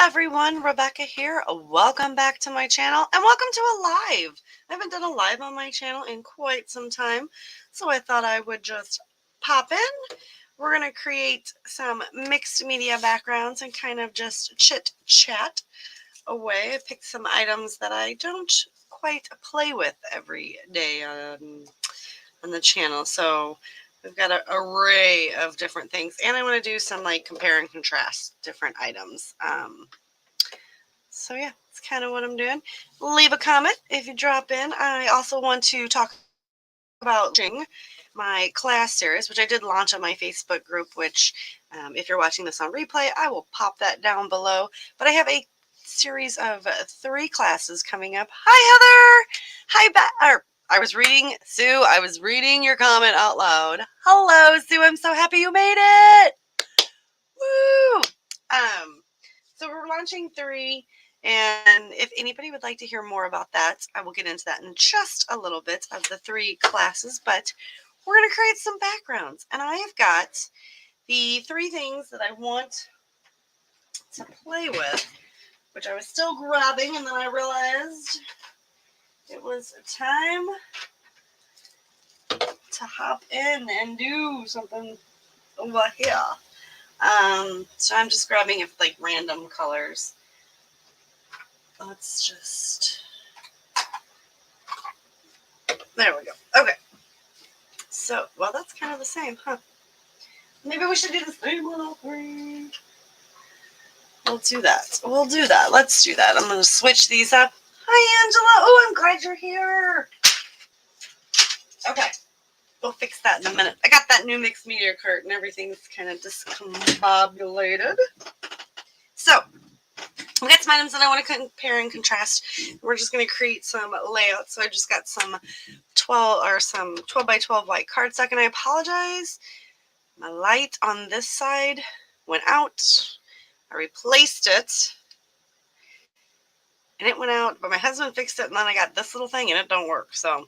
everyone, Rebecca here. Welcome back to my channel and welcome to a live. I haven't done a live on my channel in quite some time, so I thought I would just pop in. We're going to create some mixed media backgrounds and kind of just chit chat away. I picked some items that I don't quite play with every day on the channel, so we've got an array of different things, and I want to do some like compare and contrast different items. So yeah, that's kind of what I'm doing. Leave a comment if you drop in. I also want to talk about launching my class series, which I did launch on my Facebook group, which if you're watching this on replay, I will pop that down below. But I have a series of 3 classes coming up. Hi, Heather. Hi, I was reading, Sue, I was reading your comment out loud. Hello, Sue, I'm so happy you made it. Woo! So we're launching 3, and if anybody would like to hear more about that, I will get into that in just a little bit of the 3 classes, but we're going to create some backgrounds, and I have got the 3 things that I want to play with, which I was still grabbing, and then I realized it was time to hop in and do something over here. So I'm just grabbing like random colors. Let's just, there we go. Okay. So, well, that's kind of the same, huh? Maybe we should do the same on all 3. We'll do that. Let's do that. I'm going to switch these up. Hi, Angela. Oh, I'm glad you're here. Okay. We'll fix that in a minute. I got that new mixed media cart and everything's kind of discombobulated. So, we got some items that I want to compare and contrast. We're just going to create some layouts. So I just got some 12 by 12 white cardstock, and I apologize. My light on this side went out. I replaced it, and it went out, but my husband fixed it, and then I got this little thing, and it don't work. So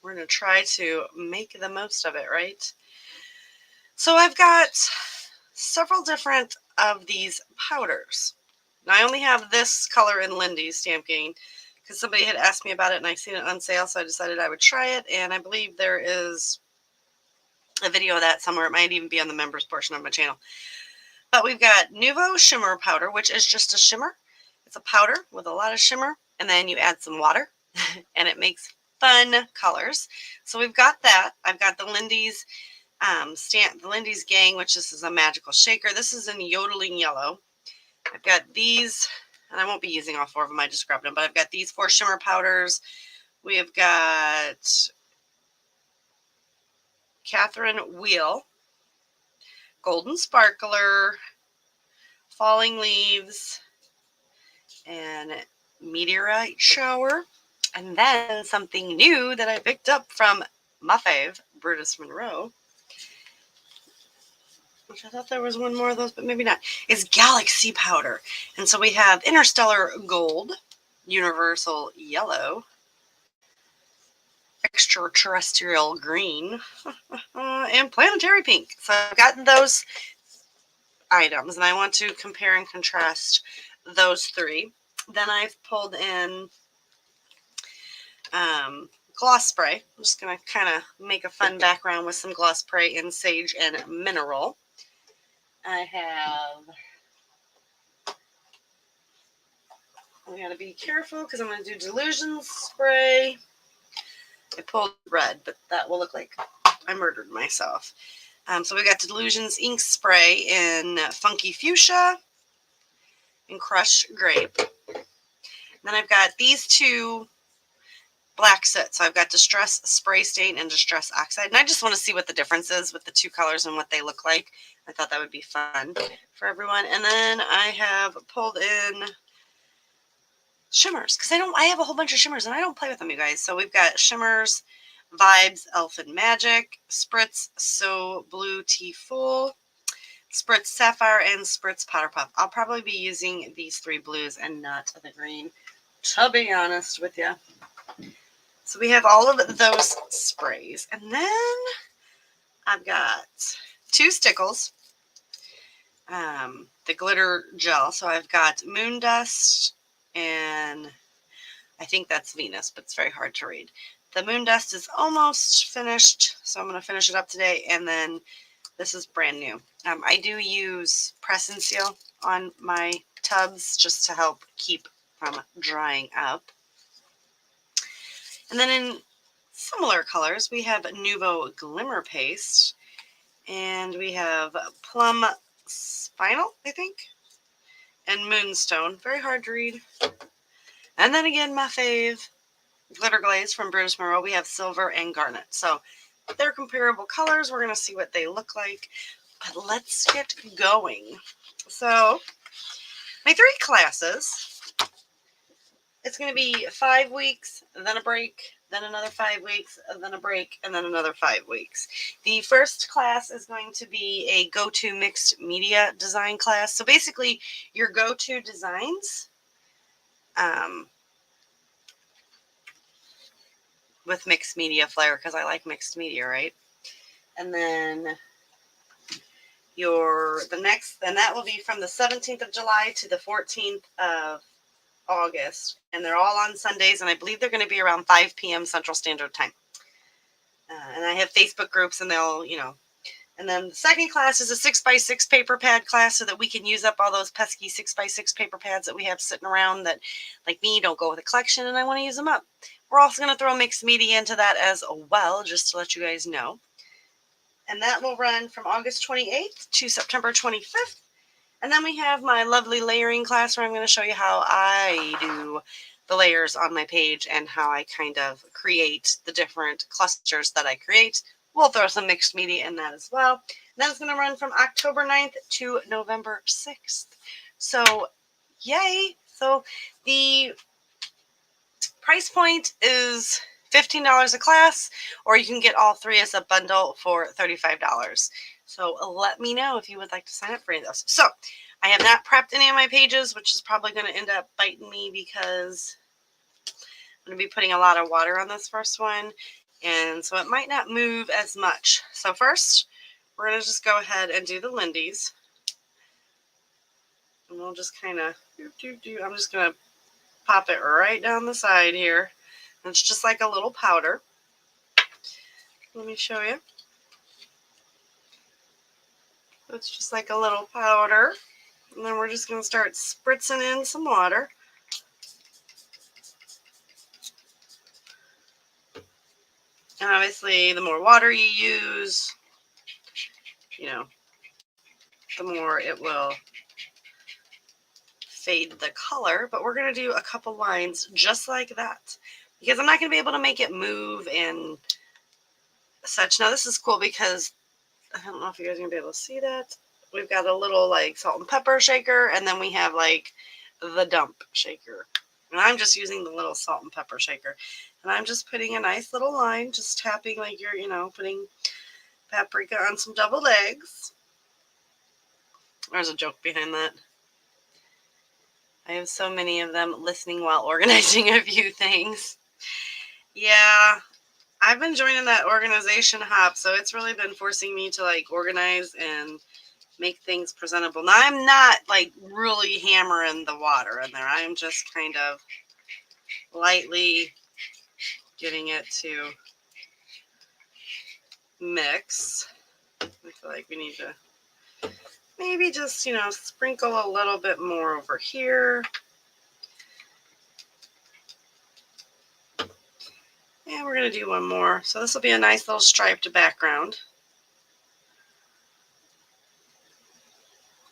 we're going to try to make the most of it, right? So I've got several different of these powders. Now, I only have this color in Lindy's Stamping because somebody had asked me about it, and I seen it on sale, so I decided I would try it, and I believe there is a video of that somewhere. It might even be on the members portion of my channel. But we've got Nuvo Shimmer Powder, which is just a shimmer. It's a powder with a lot of shimmer, and then you add some water, and it makes fun colors. So we've got that. I've got the Lindy's the Lindy's Gang, which this is a magical shaker. This is in Yodeling Yellow. I've got these, and I won't be using all 4 of them. I just grabbed them, but I've got these 4 shimmer powders. We have got Catherine Wheel, Golden Sparkler, Falling Leaves, and Meteorite Shower. And then something new that I picked up from my fave, Brutus Monroe, which I thought there was one more of those, but maybe not, is Galaxy Powder. And so we have Interstellar Gold, Universal Yellow, Extraterrestrial Green, and Planetary Pink. So I've gotten those items, and I want to compare and contrast those 3. Then I've pulled in gloss spray. I'm just going to kind of make a fun background with some gloss spray in Sage and Mineral. I got to be careful because I'm going to do Delusion spray. I pulled red, but that will look like I murdered myself. So we got Delusions ink spray in Funky Fuchsia and Crush Grape. Then I've got these 2 black sets. So I've got Distress Spray Stain and Distress Oxide. And I just want to see what the difference is with the 2 colors and what they look like. I thought that would be fun for everyone. And then I have pulled in shimmers because I have a whole bunch of shimmers and I don't play with them, you guys. So we've got shimmers, Vibes, Elfin Magic, Spritz So Blue Tea Full, Spritz Sapphire, and Spritz Powder Puff. I'll probably be using these 3 blues and not the green, to be honest with you. So we have all of those sprays. And then I've got 2 stickles. the glitter gel. So I've got Moon Dust, and I think that's Venus, but it's very hard to read. The Moon Dust is almost finished, so I'm going to finish it up today, and then this is brand new. I do use press and seal on my tubs just to help keep from drying up. And then in similar colors, we have Nuvo Glimmer Paste, and we have Plum Spinal, I think, and Moonstone. Very hard to read. And then again, my fave, Glitter Glaze from Brutus Monroe. We have Silver and Garnet. So they're comparable colors. We're going to see what they look like. But let's get going. So my 3 classes, it's going to be 5 weeks, then a break, then another 5 weeks, and then a break, and then another 5 weeks. The first class is going to be a go-to mixed media design class. So basically, your go-to designs with mixed media flair, because I like mixed media, right? And then that will be from the 17th of July to the 14th of August, and they're all on Sundays, and I believe they're going to be around 5 p.m. Central Standard Time. And I have Facebook groups, and they'll, and then the second class is a 6x6 paper pad class, so that we can use up all those pesky 6x6 paper pads that we have sitting around that, like me, don't go with a collection, and I want to use them up. We're also going to throw mixed media into that as well, just to let you guys know. And that will run from August 28th to September 25th. And then we have my lovely layering class, where I'm going to show you how I do the layers on my page and how I kind of create the different clusters that I create. We'll throw some mixed media in that as well. And then it's going to run from October 9th to November 6th. So, yay! So the price point is $15 a class, or you can get all 3 as a bundle for $35. So let me know if you would like to sign up for any of those. So I have not prepped any of my pages, which is probably going to end up biting me, because I'm going to be putting a lot of water on this first one, and so it might not move as much. So first, we're going to just go ahead and do the Lindy's. And we'll just kind of I'm just going to pop it right down the side here. And it's just like a little powder. Let me show you. It's just like a little powder. And then we're just going to start spritzing in some water. And obviously, the more water you use, the more it will fade the color. But we're going to do a couple lines just like that, because I'm not going to be able to make it move and such. Now, this is cool because I don't know if you guys are going to be able to see that. We've got a little like salt and pepper shaker, and then we have like the dump shaker. And I'm just using the little salt and pepper shaker. And I'm just putting a nice little line, just tapping like you're, putting paprika on some deviled eggs. There's a joke behind that. I have so many of them listening while organizing a few things. Yeah, I've been joining that organization hop, so it's really been forcing me to like organize and make things presentable. Now, I'm not like really hammering the water in there. I'm just kind of lightly getting it to mix. I feel like we need to maybe just, sprinkle a little bit more over here. And we're going to do one more. So this will be a nice little striped background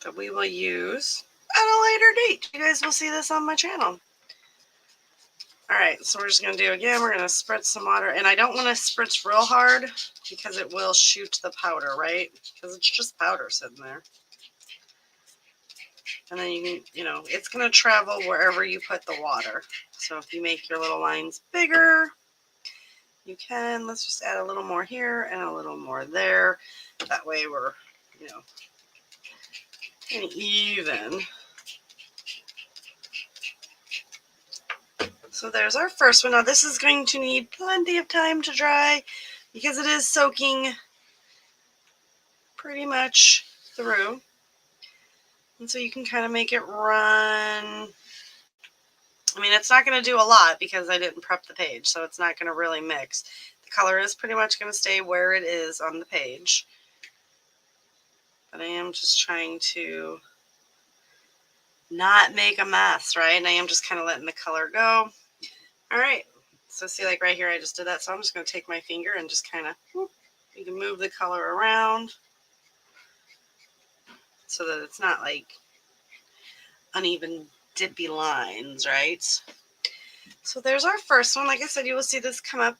that we will use at a later date. You guys will see this on my channel. All right, so we're just going to do, again, we're going to spritz some water. And I don't want to spritz real hard because it will shoot the powder, right? Because it's just powder sitting there. And then you can, it's going to travel wherever you put the water. So if you make your little lines bigger, you can. Let's just add a little more here and a little more there. That way we're, kind of even. So there's our first one. Now this is going to need plenty of time to dry because it is soaking pretty much through. And so you can kind of make it run. I mean, it's not going to do a lot because I didn't prep the page, so it's not going to really mix. The color is pretty much going to stay where it is on the page. But I am just trying to not make a mess, right? And I am just kind of letting the color go. All right. So see, like right here, I just did that. So I'm just going to take my finger and just kind of, you can move the color around so that it's not like uneven dippy lines, right? So there's our first one. Like I said, you will see this come up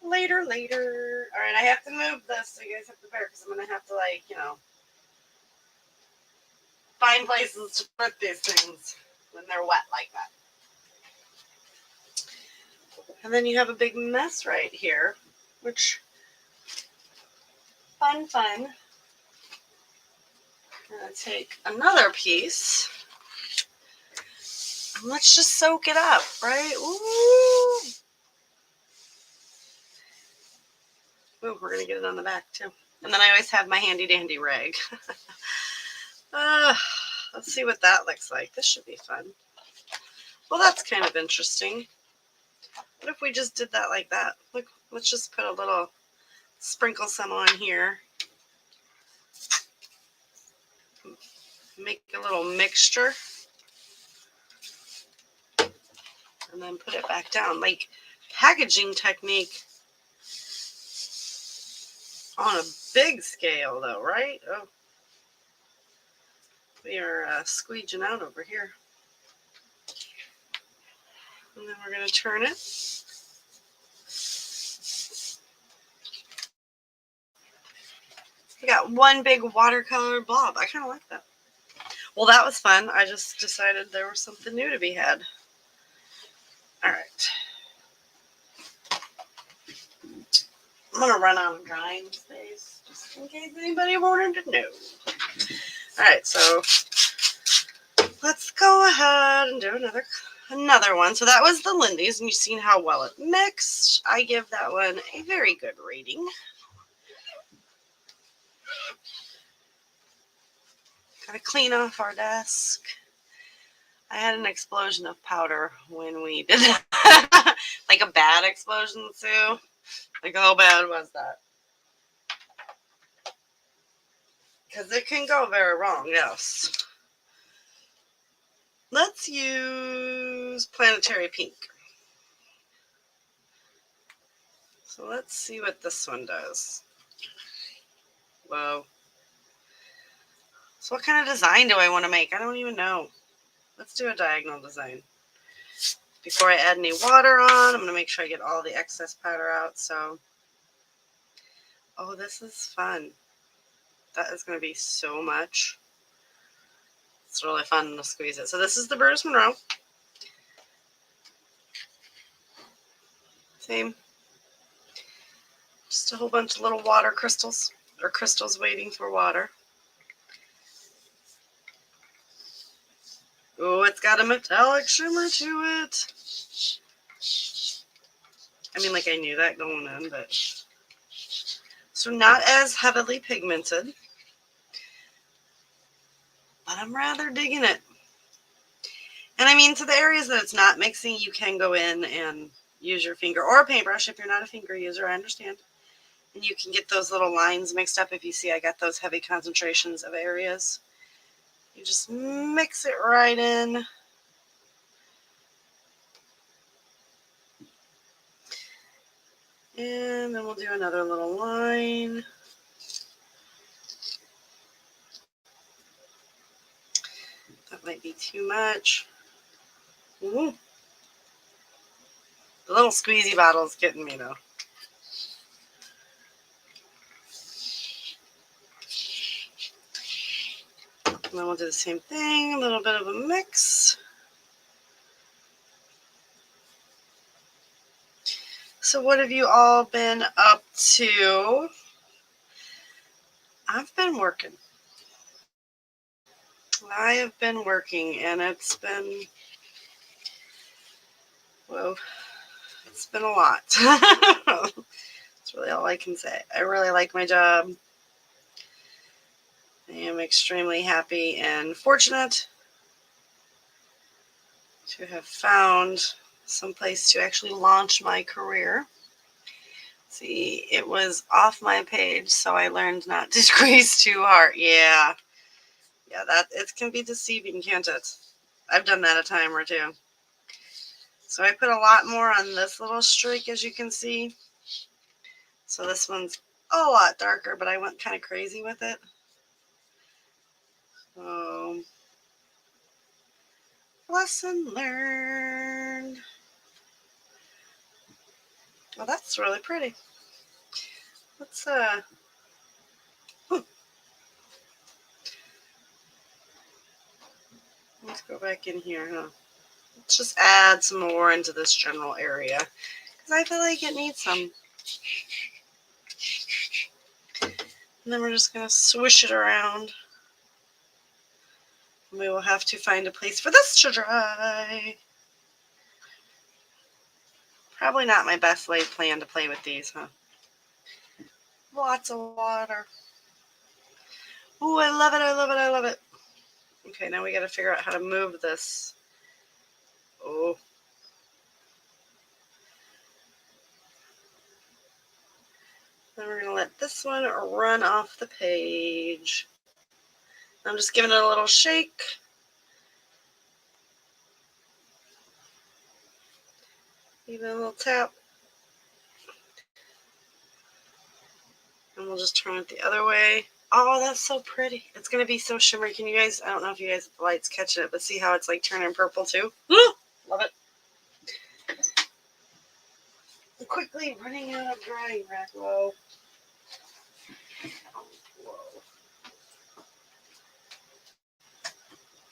later. All right, I have to move this so you guys have to bear because I'm going to have to, like, you know, find places to put these things when they're wet like that. And then you have a big mess right here, which, fun. I'm going to take another piece. And let's just soak it up, right? Ooh. Ooh, we're going to get it on the back, too. And then I always have my handy-dandy rag. Let's see what that looks like. This should be fun. Well, that's kind of interesting. What if we just did that like that? Look, let's just put a little, sprinkle some on here. Make a little mixture. And then put it back down. Like packaging technique on a big scale, though, right? Oh, we are squeeging out over here. And then we're going to turn it. We got one big watercolor blob. I kind of like that. Well, that was fun. I just decided there was something new to be had. All right. I'm going to run out of drying space just in case anybody wanted to know. All right, so let's go ahead and do another one. So that was the Lindy's, and you've seen how well it mixed. I give that one a very good rating. Gotta clean off our desk. I had an explosion of powder when we did that. Like a bad explosion, too. Like, how bad was that? Because it can go very wrong, yes. Let's use Planetary Pink. So let's see what this one does. Whoa. So what kind of design do I want to make? I don't even know. Let's do a diagonal design. Before I add any water on, I'm going to make sure I get all the excess powder out. So, oh, this is fun. That is going to be so much. It's really fun to squeeze it. So this is the Bruce Monroe. Same. Just a whole bunch of little water crystals, or crystals waiting for water. Oh, it's got a metallic shimmer to it. I mean, like I knew that going in, but... So not as heavily pigmented. But I'm rather digging it. And I mean, to the areas that it's not mixing, you can go in and use your finger or a paintbrush if you're not a finger user, I understand. And you can get those little lines mixed up. If you see I got those heavy concentrations of areas. You just mix it right in. And then we'll do another little line. That might be too much. Ooh. The little squeezy bottle's getting me, though. And then we'll do the same thing, a little bit of a mix. So what have you all been up to? I've been working. I have been working, and it's been, well, it's been a lot. That's really all I can say. I really like my job. I am extremely happy and fortunate to have found some place to actually launch my career. See, it was off my page, so I learned not to squeeze too hard. Yeah, that it can be deceiving, can't it? I've done that a time or two. So I put a lot more on this little streak, as you can see. So this one's a lot darker, but I went kind of crazy with it. So, lesson learned. Well, that's really pretty. Let's let's go back in here, huh? Let's just add some more into this general area because I feel like it needs some. And then we're just gonna swish it around. And we will have to find a place for this to dry. Probably not my best laid plan to play with these, huh? Lots of water. Ooh, I love it, I love it, I love it. Okay, now we gotta figure out how to move this. Oh. Then we're gonna let this one run off the page. I'm just giving it a little shake. Even a little tap. And we'll just turn it the other way. Oh, that's so pretty. It's going to be so shimmery. Can you guys, I don't know if you guys, the light's catching it, but see how it's like turning purple too? Love it. I'm quickly running out of drying rack. Whoa.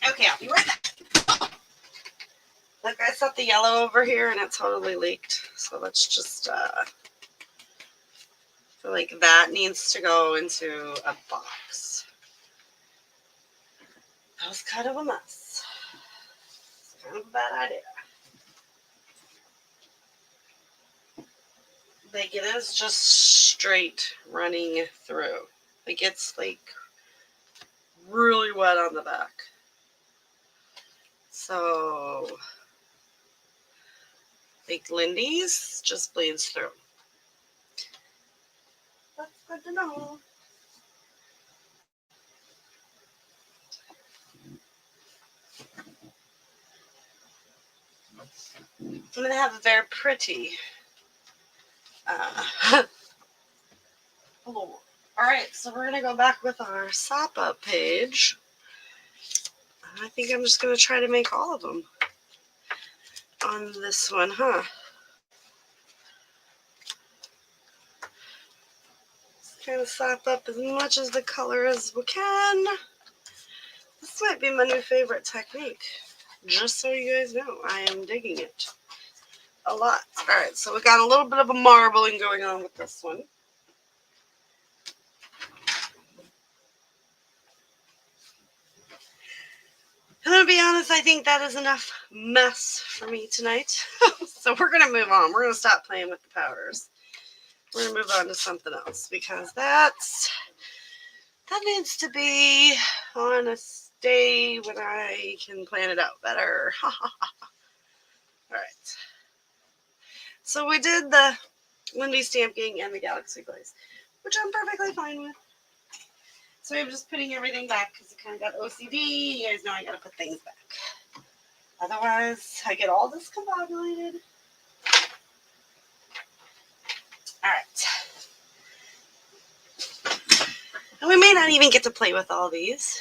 Okay, I'll be right back. Look, I set the yellow over here and it totally leaked. So let's just, I feel like that needs to go into a box. That was kind of a mess. It's kind of a bad idea. Like it is just straight running through. Like it's like really wet on the back. So like Lindy's just bleeds through. That's good to know. I'm gonna have a very pretty oh. Alright, so we're gonna go back with our sop up page. I think I'm just gonna try to make all of them on this one, huh? Kind of sop up as much as the color as we can. This might be my new favorite technique. Just so you guys know, I am digging it a lot. Alright, so we got a little bit of a marbling going on with this one. I'm going to be honest, I think that is enough mess for me tonight. So we're going to move on. We're going to stop playing with the powders. We're going to move on to something else because that needs to be on a day when I can plan it out better. All right. So we did the Lindy stamping and the Galaxy glaze, which I'm perfectly fine with. So I'm just putting everything back because I kind of got OCD. You guys know I got to put things back. Otherwise, I get all discombobulated. All right. And we may not even get to play with all these.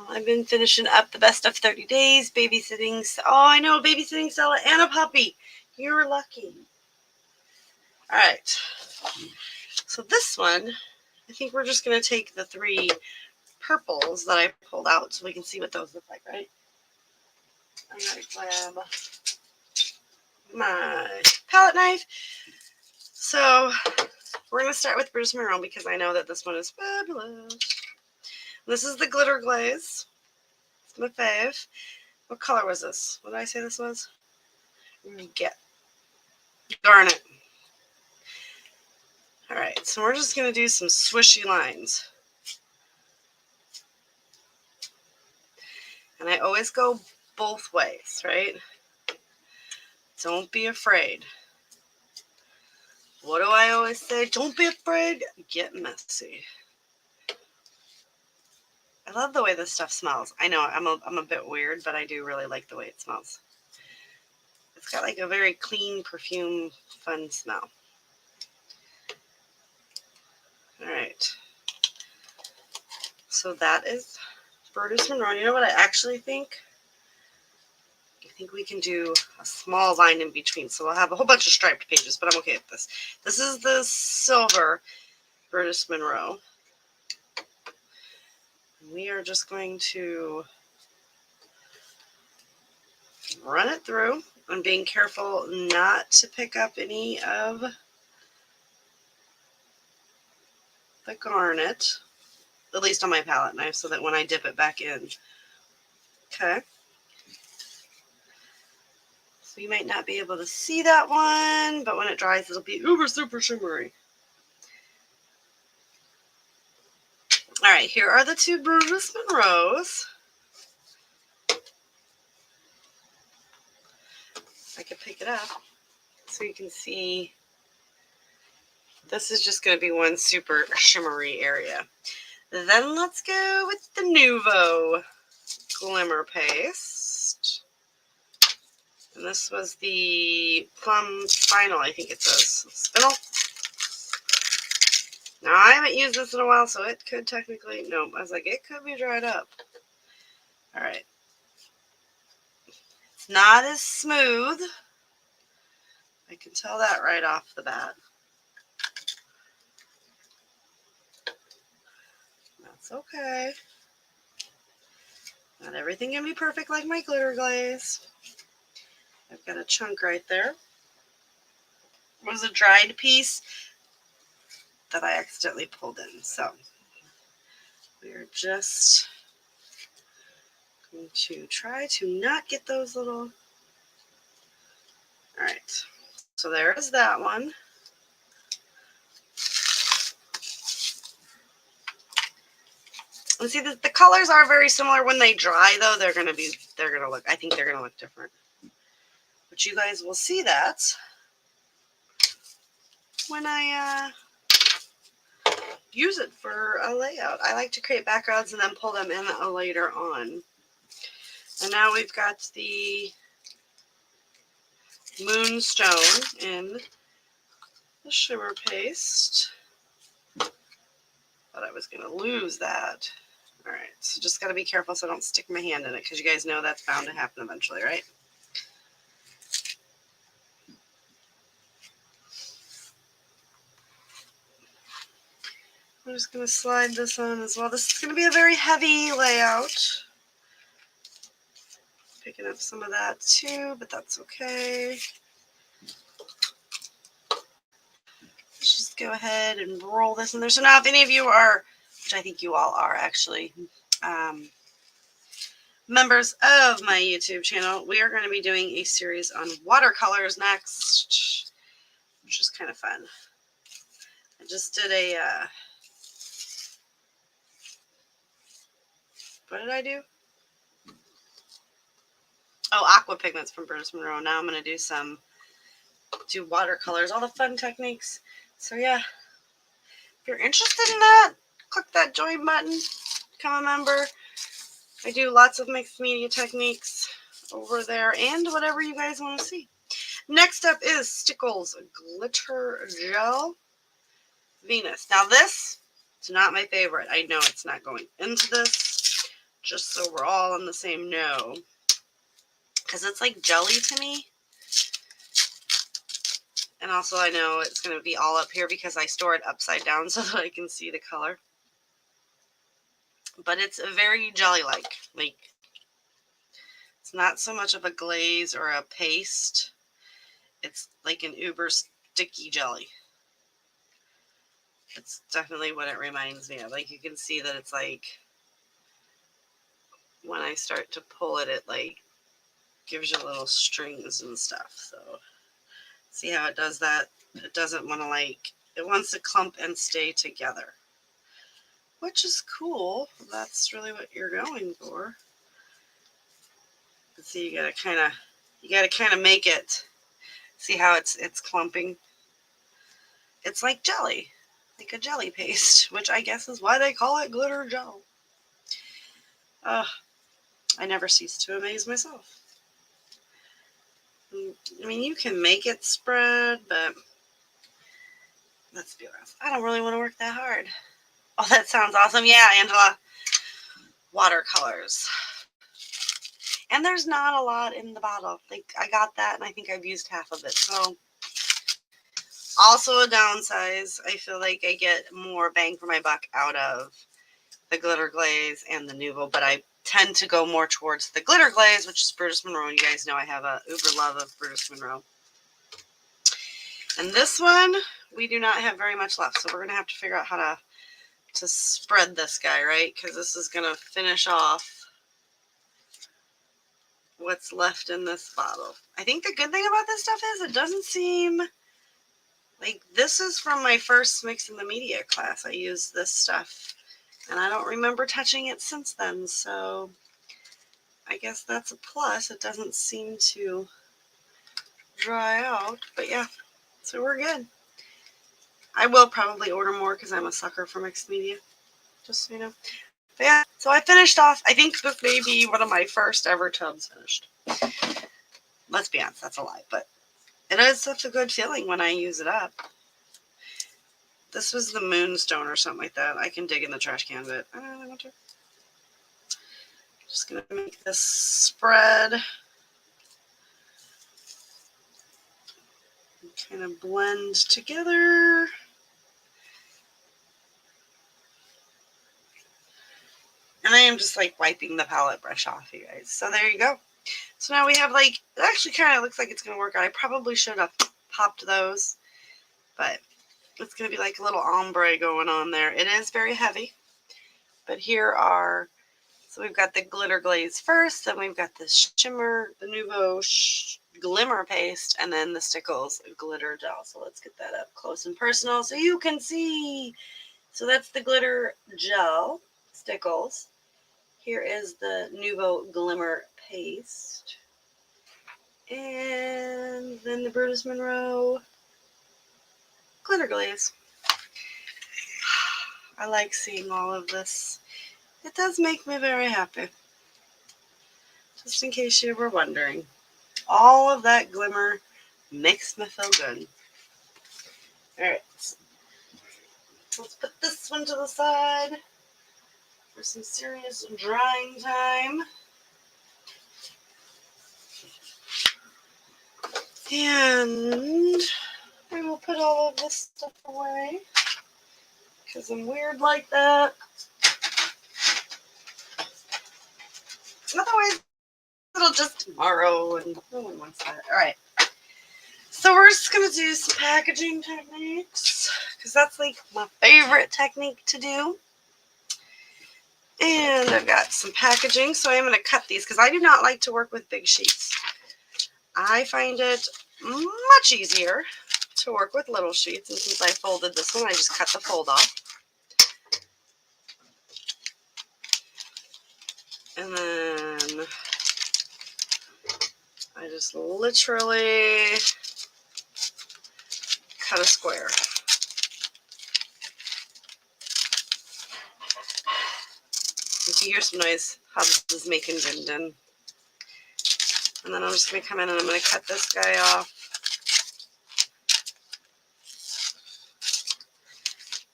I've been finishing up the best of 30 days, babysitting. Oh, I know, babysitting Stella and a puppy. You're lucky. All right. So this one, I think we're just going to take the 3 purples that I pulled out so we can see what those look like, right? I'm going to grab my palette knife. So we're going to start with Bruce Maroon because I know that this one is fabulous. This is the glitter glaze. It's my fave. What color was this? What did I say this was? Darn it. All right, so we're just going to do some swishy lines. And I always go both ways, right? Don't be afraid. What do I always say? Don't be afraid. Get messy. I love the way this stuff smells. I know I'm a bit weird, but I do really like the way it smells. It's got like a very clean perfume, fun smell. All right. So that is Brutus Monroe. You know what I actually think? I think we can do a small line in between. So we'll have a whole bunch of striped pages, but I'm okay with this. This is the silver Brutus Monroe. We are just going to run it through. I'm being careful not to pick up any of the garnet, at least on my palette knife, so that when I dip it back in. Okay. So you might not be able to see that one, but when it dries, it'll be uber super shimmery. All right, here are the two Brutus Monroes. I could pick it up so you can see. This is just going to be one super shimmery area. Then let's go with the Nuvo Glimmer Paste. And this was the Plum Spinel, I think it says. Spinel. Now, I haven't used this in a while, so it could technically, no, I was like, it could be dried up. All right. It's not as smooth. I can tell that right off the bat. That's okay. Not everything can be perfect like my glitter glaze. I've got a chunk right there. It was a dried piece that I accidentally pulled in. So we're just going to try to not get those little. All right. So there is that one. And see, the colors are very similar. When they dry, though, I think they're going to look different. But you guys will see that when I use it for a layout. I like to create backgrounds and then pull them in later on. And now we've got the Moonstone in the shimmer paste. Thought I was going to lose that. All right, so just got to be careful so I don't stick my hand in it, because you guys know that's bound to happen eventually, right? I'm just going to slide this on as well. This is going to be a very heavy layout. Picking up some of that too, but that's okay. Let's just go ahead and roll this in there. So now if any of you are, which I think you all are actually, members of my YouTube channel, we are going to be doing a series on watercolors next, which is kind of fun. I just did a, what did I do? Oh, aqua pigments from Brutus Monroe. Now I'm going to do watercolors, all the fun techniques. So yeah, if you're interested in that, click that join button, become a member. I do lots of mixed media techniques over there and whatever you guys want to see. Next up is Stickles Glitter Gel Venus. Now this is not my favorite. I know it's not going into this, just so we're all on the same know, because it's like jelly to me. And also I know it's going to be all up here because I store it upside down so that I can see the color. But it's a very jelly-like. Like, it's not so much of a glaze or a paste. It's like an uber sticky jelly. It's definitely what it reminds me of. Like, you can see that it's like, when I start to pull it, it like gives you little strings and stuff. So see how it does that? It doesn't want to like, it wants to clump and stay together, which is cool. That's really what you're going for. So you gotta kind of make it. See how it's clumping? It's like jelly, like a jelly paste, which I guess is why they call it glitter gel. I never cease to amaze myself. I mean, you can make it spread, but let's be honest, I don't really want to work that hard. Oh, that sounds awesome. Yeah, Angela. Watercolors. And there's not a lot in the bottle. Like, I got that, and I think I've used half of it. So, also a downsize. I feel like I get more bang for my buck out of the glitter glaze and the Nuvo, but I tend to go more towards the glitter glaze, which is Brutus Monroe. You guys know I have a uber love of Brutus Monroe. And this one, we do not have very much left, so we're going to have to figure out how to spread this guy, right? Because this is going to finish off what's left in this bottle. I think the good thing about this stuff is it doesn't seem like this is from my first Mix in the Media class. I used this stuff, and I don't remember touching it since then, so I guess that's a plus. It doesn't seem to dry out, but yeah, so we're good. I will probably order more because I'm a sucker for mixed media, just so you know. But yeah, so I finished off, I think this may be one of my first ever tubs finished. Let's be honest, that's a lie, but it is such a good feeling when I use it up. This was the Moonstone or something like that. I can dig in the trash can, but I don't want to. Just going to make this spread. Kind of blend together. And I am just like wiping the palette brush off, you guys. So there you go. So now we have like, it actually kind of looks like it's going to work out. I probably should have popped those, but it's going to be like a little ombre going on there. It is very heavy, but here are, so we've got the glitter glaze first, then we've got the shimmer, the Nuvo glimmer paste, and then the Stickles glitter gel. So let's get that up close and personal so you can see. So that's the glitter gel, Stickles. Here is the Nuvo glimmer paste. And then the Brutus Monroe glitter glaze. I like seeing all of this. It does make me very happy. Just in case you were wondering. All of that glimmer makes me feel good. Alright. Let's put this one to the side for some serious drying time. And I will put all of this stuff away because I'm weird like that. Otherwise, it'll just tomorrow, and no one wants that. All right. So we're just going to do some packaging techniques because that's like my favorite technique to do. And I've got some packaging, so I'm going to cut these because I do not like to work with big sheets. I find it much easier to work with little sheets, and since I folded this one, I just cut the fold off. And then I just literally cut a square. If you hear some noise, Hubs is making din din. And then I'm just going to come in and I'm going to cut this guy off.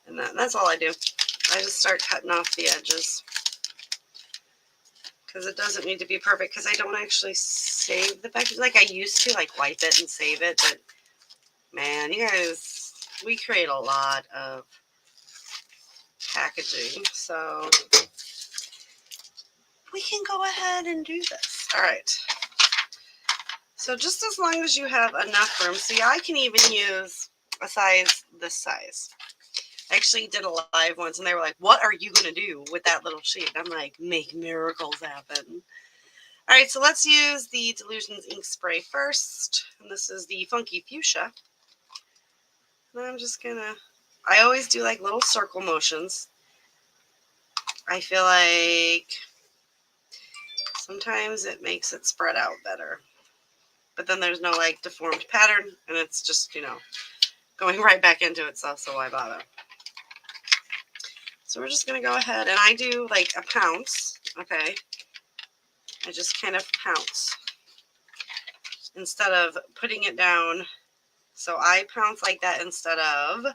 And that's all I do. I just start cutting off the edges. Because it doesn't need to be perfect, because I don't actually save the package. Like I used to, like wipe it and save it. But man, you guys, we create a lot of packaging. So we can go ahead and do this. All right. So just as long as you have enough room. See, I can even use a size this size. I actually did a live once and they were like, what are you going to do with that little sheet? And I'm like, make miracles happen. All right, so let's use the Delusions ink spray first. And this is the Funky Fuchsia. And I'm just going to, I always do like little circle motions. I feel like Sometimes it makes it spread out better. But then there's no like deformed pattern, and it's just, going right back into itself, so why bother? So we're just going to go ahead, and I do like a pounce, okay? I just kind of pounce instead of putting it down. So I pounce like that instead of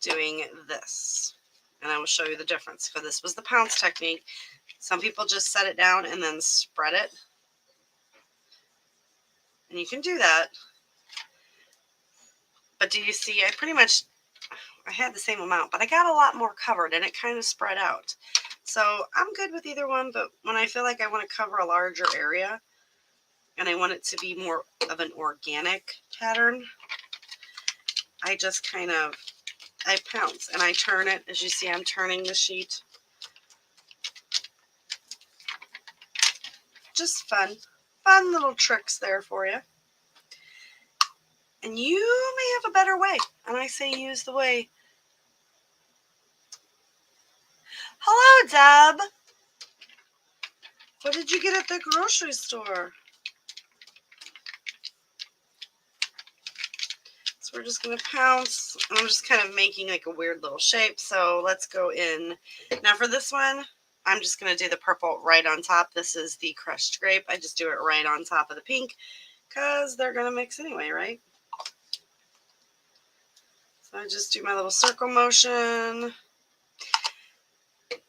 doing this. And I will show you the difference. So this was the pounce technique. Some people just set it down and then spread it. And you can do that. But do you see, I had the same amount, but I got a lot more covered and it kind of spread out. So I'm good with either one, but when I feel like I want to cover a larger area and I want it to be more of an organic pattern, I just I pounce and I turn it. As you see, I'm turning the sheet. Just fun little tricks there for you. And you may have a better way, and I say use the way. Hello, Deb. What did you get at the grocery store? So we're just going to pounce, and I'm just kind of making like a weird little shape. So let's go in. Now for this one, I'm just going to do the purple right on top. This is the crushed grape. I just do it right on top of the pink because they're going to mix anyway, right? So I just do my little circle motion.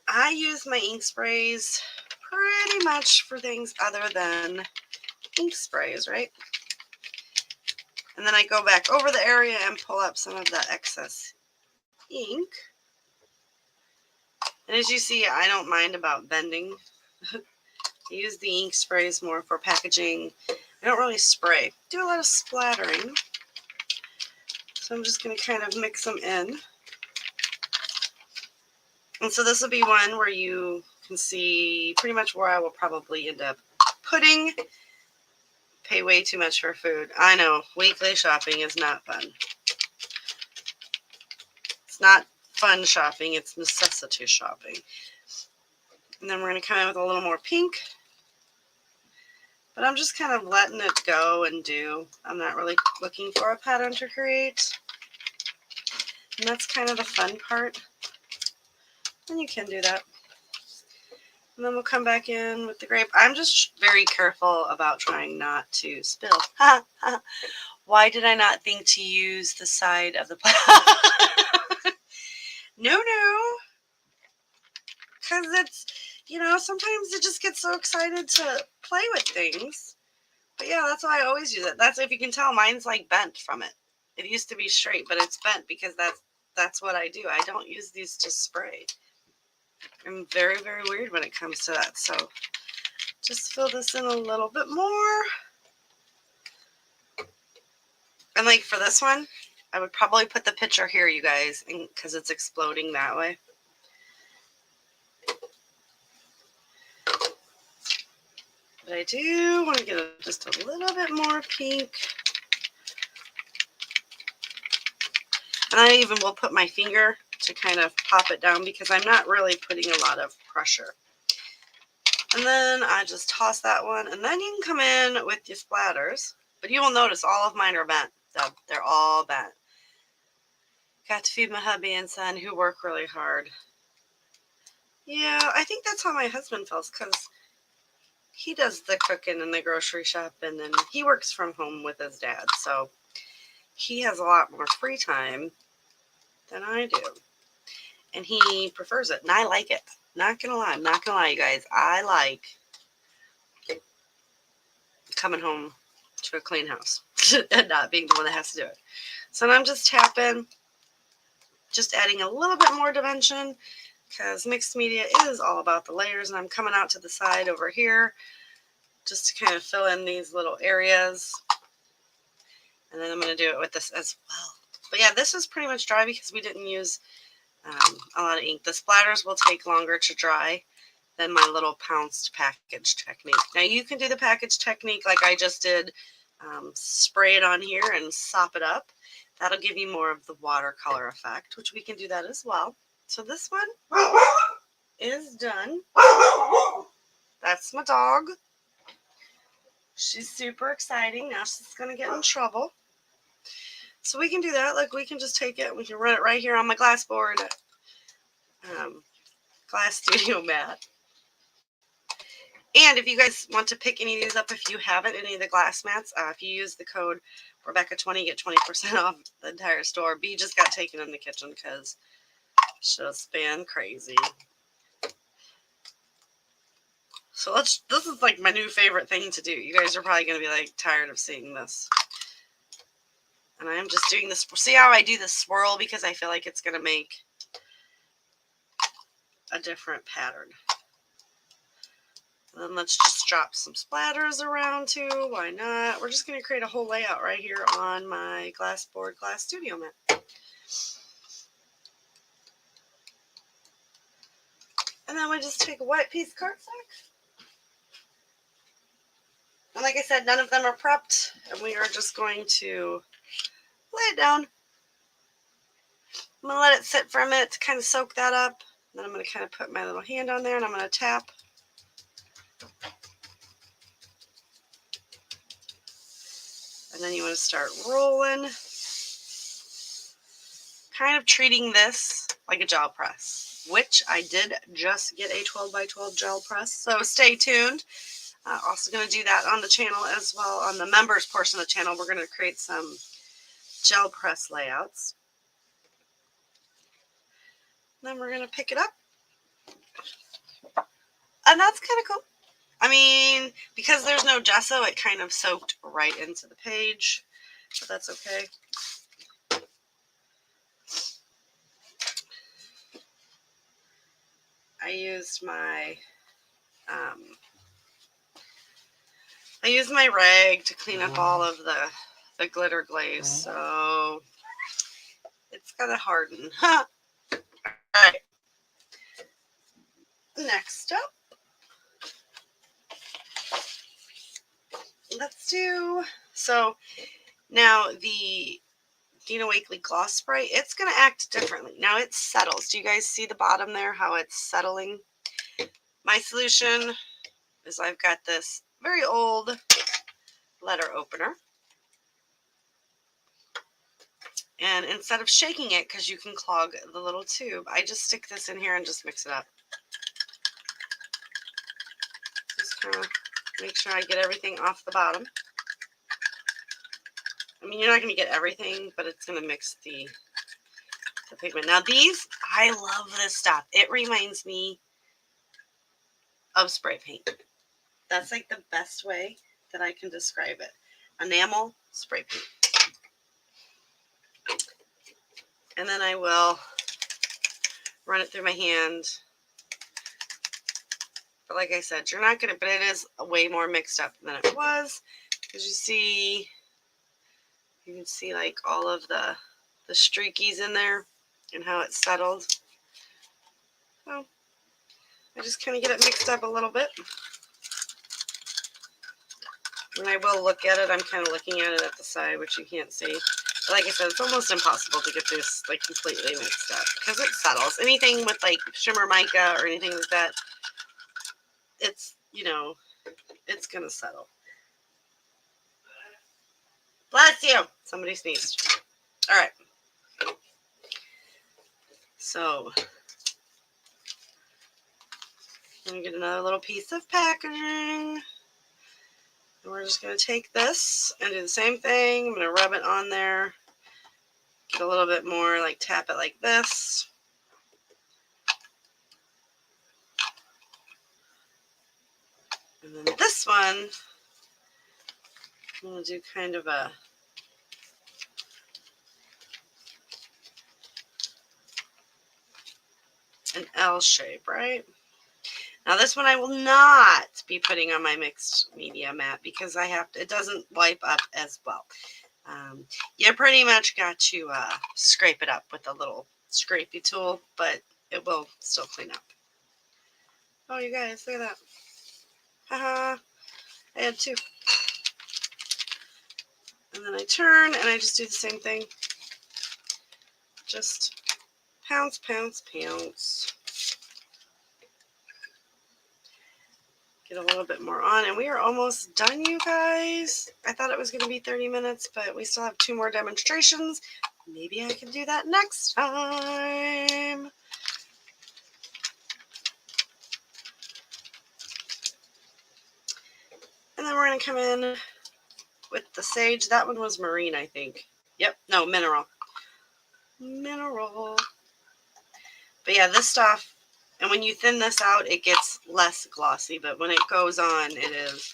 I use my ink sprays pretty much for things other than ink sprays, right? And then I go back over the area and pull up some of that excess ink. And as you see, I don't mind about bending. I use the ink sprays more for packaging. I don't really spray. Do a lot of splattering. So I'm just going to kind of mix them in. And so this will be one where you can see pretty much where I will probably end up putting. Pay way too much for food. I know, weekly shopping is not fun. It's not fun shopping, it's necessity shopping. And then we're going to come in with a little more pink. But I'm just kind of letting it go and do. I'm not really looking for a pattern to create. And that's kind of the fun part. And you can do that. And then we'll come back in with the grape. I'm just very careful about trying not to spill. Why did I not think to use the side of the No. Because it's, sometimes it just gets so excited to play with things. But yeah, that's why I always use it. That's, if you can tell, mine's like bent from it. It used to be straight, but it's bent because that's what I do. I don't use these to spray. I'm very, very weird when it comes to that. So just fill this in a little bit more. And like for this one, I would probably put the picture here, you guys, because it's exploding that way. But I do want to get just a little bit more pink. And I even will put my finger to kind of pop it down because I'm not really putting a lot of pressure. And then I just toss that one. And then you can come in with your splatters. But you will notice all of mine are bent. They're all bent. Got to feed my hubby and son who work really hard. Yeah, I think that's how my husband feels because he does the cooking and the grocery shopping and he works from home with his dad. So he has a lot more free time than I do. And he prefers it. And I like it. Not going to lie. I'm not going to lie, you guys. I like coming home to a clean house and not being the one that has to do it. So now I'm just tapping, just adding a little bit more dimension because mixed media is all about the layers. And I'm coming out to the side over here just to kind of fill in these little areas. And then I'm going to do it with this as well. But yeah, this is pretty much dry because we didn't use a lot of ink. The splatters will take longer to dry than my little pounced package technique. Now you can do the package technique like I just did. Spray it on here and sop it up. That'll give you more of the watercolor effect, which we can do that as well. So this one is done. That's my dog. She's super exciting. Now she's going to get in trouble. So we can do that. Like, we can just take it. We can run it right here on my glass board. Glass studio mat. And if you guys want to pick any of these up, if you haven't, any of the glass mats, if you use the code Rebecca20, get 20% off the entire store. B just got taken in the kitchen because she's been crazy. So this is like my new favorite thing to do. You guys are probably going to be like tired of seeing this. And I am just doing this. See how I do the swirl, because I feel like it's going to make a different pattern. And then let's just drop some splatters around too. Why not? We're just going to create a whole layout right here on my glass board, glass studio mat. And then we just take a white piece of cardstock. And like I said, none of them are prepped. And we are just going to lay it down. I'm going to let it sit for a minute to kind of soak that up. Then I'm going to kind of put my little hand on there and I'm going to tap. And then you want to start rolling. Kind of treating this like a gel press, which I did just get a 12 by 12 gel press. So stay tuned. Also going to do that on the channel as well. On the members portion of the channel, we're going to create some gel press layouts. Then we're going to pick it up. And that's kind of cool. I mean, because there's no gesso, it kind of soaked right into the page. But that's okay. I used my rag to clean up all of the glitter glaze, so it's gonna harden. All right. Next up, let's do, so now the Dina Wakley Gloss Spray, it's going to act differently. Now it settles. Do you guys see the bottom there, how it's settling? My solution is I've got this very old letter opener. And instead of shaking it, because you can clog the little tube, I just stick this in here and just mix it up. Just kind of make sure I get everything off the bottom. I mean, you're not going to get everything, but it's going to mix the pigment. Now these, I love this stuff. It reminds me of spray paint. That's like the best way that I can describe it. Enamel spray paint. And then I will run it through my hand. But like I said, you're not going to, but it is way more mixed up than it was. As you see, you can see like all of the streakies in there and how it's settled. So I just kind of get it mixed up a little bit. And I will look at it. I'm kind of looking at it at the side, which you can't see. But like I said, it's almost impossible to get this like completely mixed up because it settles. Anything with like shimmer mica or anything like that, it's, you know, it's going to settle. Bless you. Somebody sneezed. All right. So I'm going to get another little piece of packaging. And we're just going to take this and do the same thing. I'm going to rub it on there. Get a little bit more, like tap it like this. And then this one, I'm going to do kind of an L shape, right? Now this one I will not be putting on my mixed media mat because I have to, it doesn't wipe up as well. You pretty much got to scrape it up with a little scrapey tool, but it will still clean up. Oh, you guys, look at that. Haha, I had two. And then I turn and I just do the same thing. Just pounce, pounce, pounce. Get a little bit more on, and we are almost done, you guys. I thought it was going to be 30 minutes, but we still have 2 more demonstrations. Maybe I can do that next time. And then we're going to come in with the sage. That one was marine, I think. Yep, no, mineral. Mineral. But yeah, this stuff, and when you thin this out, it gets less glossy. But when it goes on, it is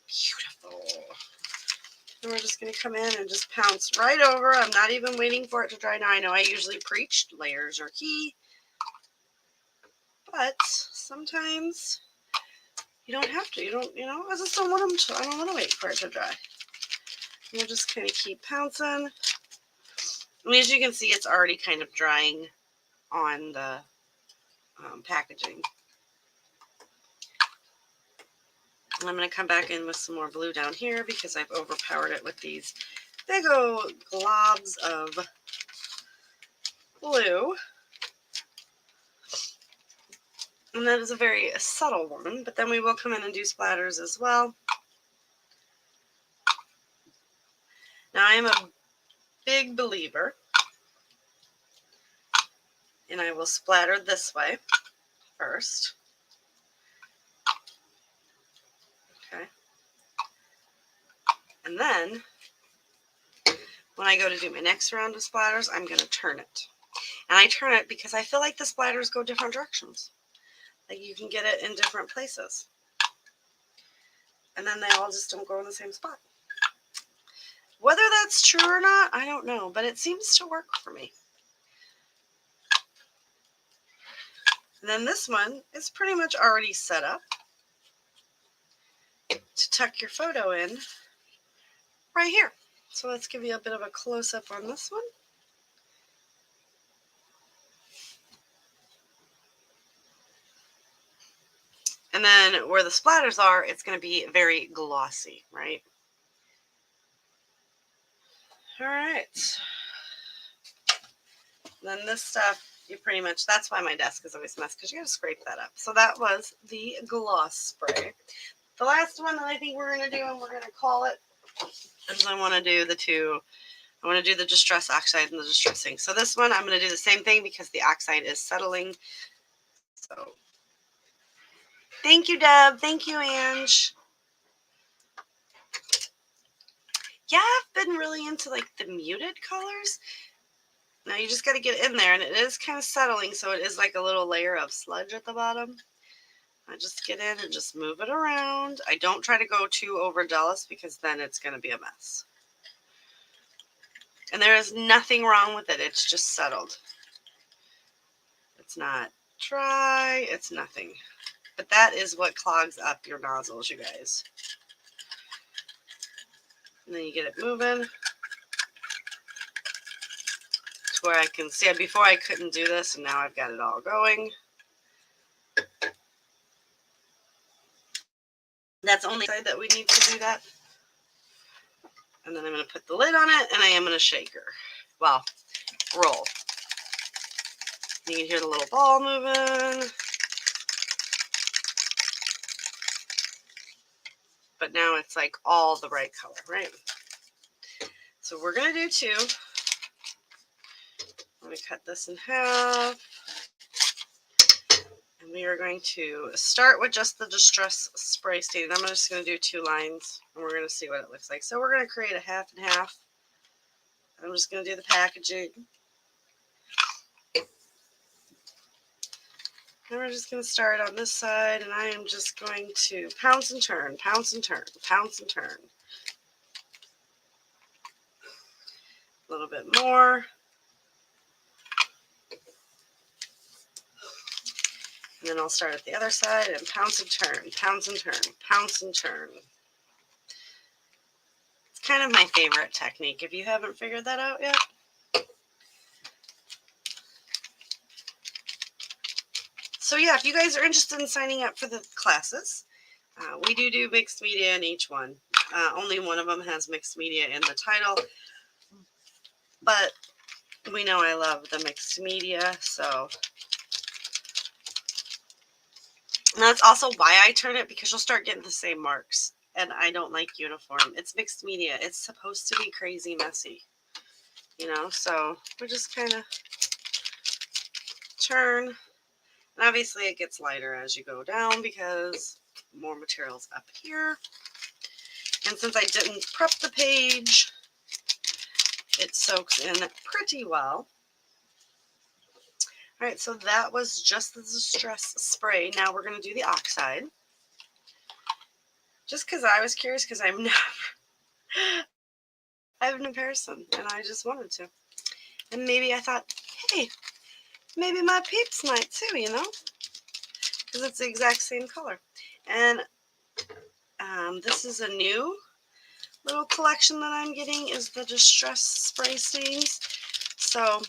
beautiful. And we're just going to come in and just pounce right over. I'm not even waiting for it to dry. Now, I know I usually preach layers are key. But sometimes you don't have to. I just don't want them to. I don't want to wait for it to dry. We'll just kind of keep pouncing. And as you can see, it's already kind of drying on the packaging. And I'm going to come back in with some more blue down here because I've overpowered it with these big old globs of blue. And that is a very subtle one, but then we will come in and do splatters as well. Now, I am a big believer, and I will splatter this way first. Okay. And then, when I go to do my next round of splatters, I'm going to turn it. And I turn it because I feel like the splatters go different directions. Like you can get it in different places. And then they all just don't go in the same spot. Whether that's true or not, I don't know, but it seems to work for me. And then this one is pretty much already set up to tuck your photo in right here. So let's give you a bit of a close-up on this one. And then where the splatters are, it's going to be very glossy, right? All right. Then this stuff, you pretty much, that's why my desk is always messed, because you got to scrape that up. So that was the gloss spray. The last one that I think we're going to do, and we're going to call it, is I want to do the two. I want to do the Distress Oxide and the Distressing. So this one, I'm going to do the same thing because the oxide is settling. So thank you, Deb. Thank you, Ange. Yeah, I've been really into like the muted colors. Now you just got to get in there, and it is kind of settling, so it is like a little layer of sludge at the bottom. I just get in and just move it around. I don't try to go too overzealous because then it's going to be a mess. And there is nothing wrong with it. It's just settled. It's not dry. It's nothing. But that is what clogs up your nozzles, you guys. And then you get it moving to where I can see it. Before I couldn't do this, and now I've got it all going. That's only side that we need to do that. And then I'm going to put the lid on it, and I am going to shake her. Well, roll. You can hear the little ball moving. But now it's like all the right color, right? So we're going to do two. I'm going to cut this in half. And we are going to start with just the Distress Spray stain. I'm just going to do 2 lines, and we're going to see what it looks like. So we're going to create a half and half. I'm just going to do the packaging. And we're just going to start on this side, and I am just going to pounce and turn, pounce and turn, pounce and turn. A little bit more. And then I'll start at the other side and pounce and turn, pounce and turn, pounce and turn. It's kind of my favorite technique if you haven't figured that out yet. So yeah, if you guys are interested in signing up for the classes, we do mixed media in each one. Only one of them has mixed media in the title, but we know I love the mixed media, so And that's also why I turn it, because you'll start getting the same marks. And I don't like uniform. It's mixed media. It's supposed to be crazy messy, you know? So we just kind of turn. And obviously it gets lighter as you go down because more material's up here. And since I didn't prep the page, it soaks in pretty well. All right, so that was just the distress spray. Now we're going to do the oxide. Just because I was curious, because I've never in comparison, and I just wanted to. And maybe I thought, hey, maybe my peeps might too, you know? Because it's the exact same color. And this is a new little collection that I'm getting, is the Distress Spray Stains. So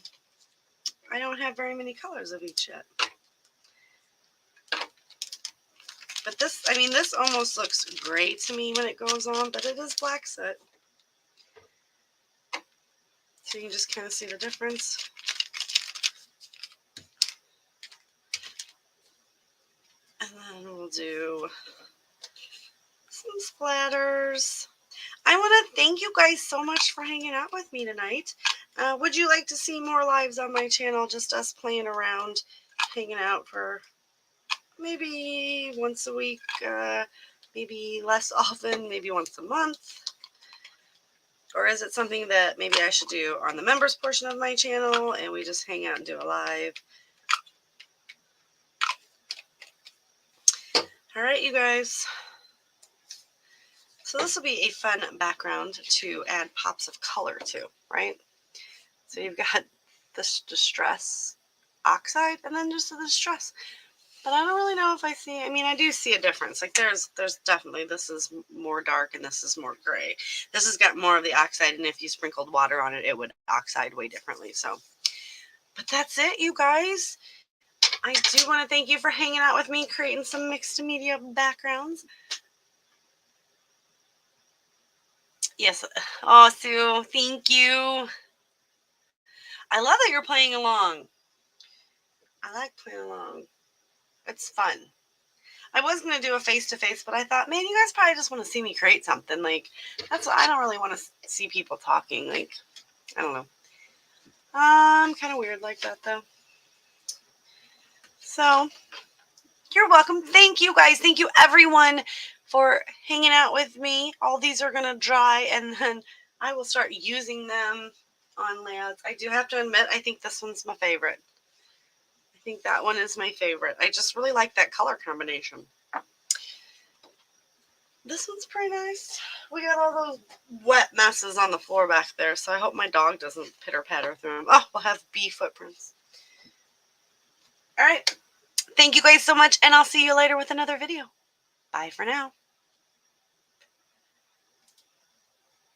I don't have very many colors of each yet. But this, I mean, this almost looks gray to me when it goes on, but it is black soot. So you can just kind of see the difference. And then we'll do some splatters. I want to thank you guys so much for hanging out with me tonight. Would you like to see more lives on my channel, just us playing around, hanging out for maybe once a week, maybe less often, maybe once a month? Or is it something that maybe I should do on the members portion of my channel and we just hang out and do a live? All right, you guys. So this will be a fun background to add pops of color to, right? So you've got this distress oxide and then just the distress. But I don't really know if I see, I mean, I do see a difference. Like there's definitely, this is more dark and this is more gray. This has got more of the oxide, and if you sprinkled water on it, it would oxide way differently. So, but that's it, you guys. I do want to thank you for hanging out with me, creating some mixed media backgrounds. Yes. Oh, Sue, thank you. I love that you're playing along. I like playing along. It's fun. I was going to do a face-to-face, but I thought, man, you guys probably just want to see me create something. Like, that's what I don't really want to see people talking. Like, I don't know. I'm kind of weird like that, though. So, you're welcome. Thank you, guys. Thank you, everyone, for hanging out with me. All these are going to dry, and then I will start using them on layouts. I do have to admit, I think this one's my favorite. I think that one is my favorite. I just really like that color combination. This one's pretty nice. We got all those wet messes on the floor back there, so I hope my dog doesn't pitter-patter through them. Oh, we'll have bee footprints. All right. Thank you guys so much, and I'll see you later with another video. Bye for now.